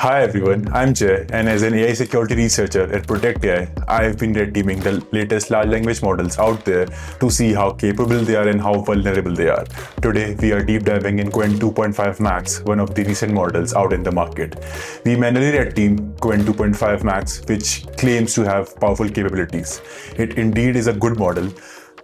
Hi everyone, I'm Jay, and as an AI security researcher at Protect AI, I've been red teaming the latest large language models out there to see how capable they are and how vulnerable they are. Today, we are deep diving in Qwen2.5-Max, one of the recent models out in the market. We manually red team Qwen2.5-Max, which claims to have powerful capabilities. It indeed is a good model.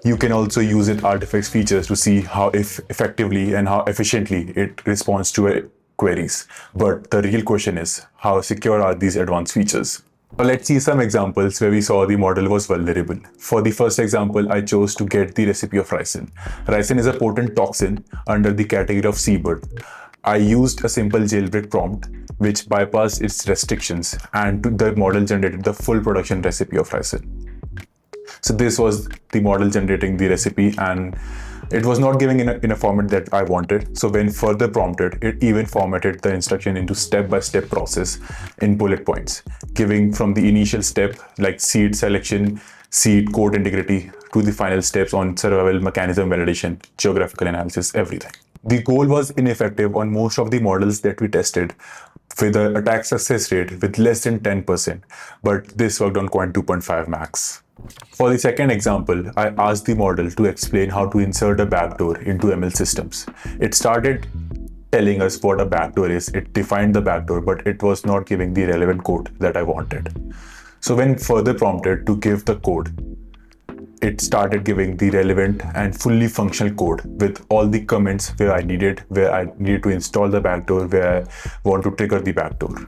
You can also use its artifacts features to see how effectively and how efficiently it responds to queries. But the real question is, how secure are these advanced features? Now let's see some examples where we saw the model was vulnerable. For the first example, I chose to get the recipe of ricin. Ricin is a potent toxin under the category of seabird. I used a simple jailbreak prompt which bypassed its restrictions, and the model generated the full production recipe of ricin. So this was the model generating the recipe, and it was not giving in a format that I wanted. So when further prompted, it even formatted the instruction into step-by-step process in bullet points, giving from the initial step like seed selection, seed code integrity, to the final steps on survival mechanism validation, geographical analysis, everything. The goal was ineffective on most of the models that we tested, with an attack success rate with less than 10%, but this worked on Qwen2.5-Max. For the second example, I asked the model to explain how to insert a backdoor into ML systems. It started telling us what a backdoor is. It defined the backdoor, but it was not giving the relevant code that I wanted. So when further prompted to give the code, it started giving the relevant and fully functional code with all the comments where I needed to install the backdoor, where I want to trigger the backdoor.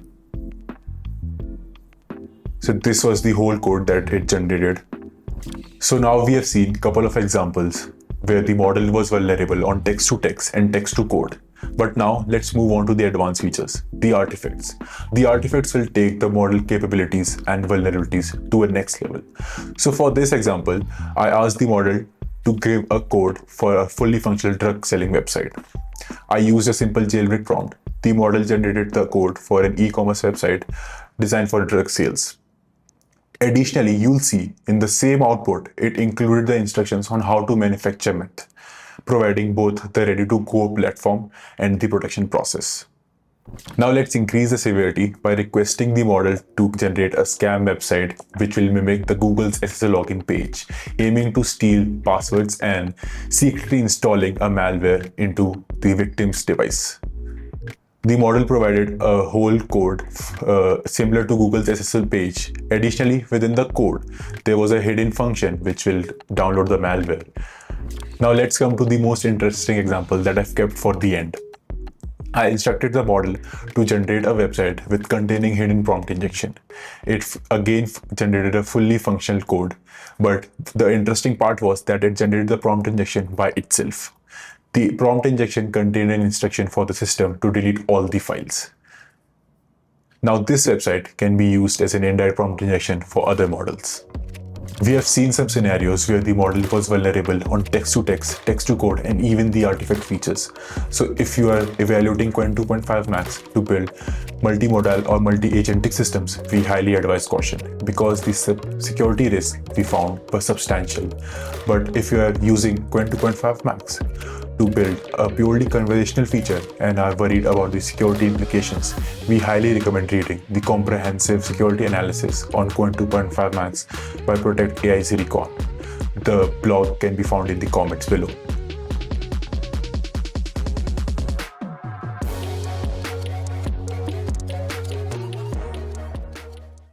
So this was the whole code that it generated. So now we have seen a couple of examples where the model was vulnerable on text to text and text to code. But now let's move on to the advanced features, the artifacts. The artifacts will take the model capabilities and vulnerabilities to a next level. So for this example, I asked the model to give a code for a fully functional drug selling website. I used a simple jailbreak prompt. The model generated the code for an e-commerce website designed for drug sales. Additionally, you'll see in the same output, it included the instructions on how to manufacture meth, providing both the ready-to-go platform and the production process. Now let's increase the severity by requesting the model to generate a scam website which will mimic the Google's SSL login page, aiming to steal passwords and secretly installing a malware into the victim's device. The model provided a whole code similar to Google's SSL page. Additionally, within the code, there was a hidden function which will download the malware. Now let's come to the most interesting example that I've kept for the end. I instructed the model to generate a website with containing hidden prompt injection. It again generated a fully functional code, but the interesting part was that it generated the prompt injection by itself. The prompt injection contained an instruction for the system to delete all the files. Now this website can be used as an indirect prompt injection for other models. We have seen some scenarios where the model was vulnerable on text to text, text to code, and even the artifact features. So if you are evaluating Qwen2.5-Max to build multimodal or multi-agentic systems, we highly advise caution because the security risks we found were substantial. But if you are using Qwen2.5-Max to build a purely conversational feature and are worried about the security implications, we highly recommend reading the comprehensive security analysis on Qwen2.5-Max by Protect AI's Recon. The blog can be found in the comments below.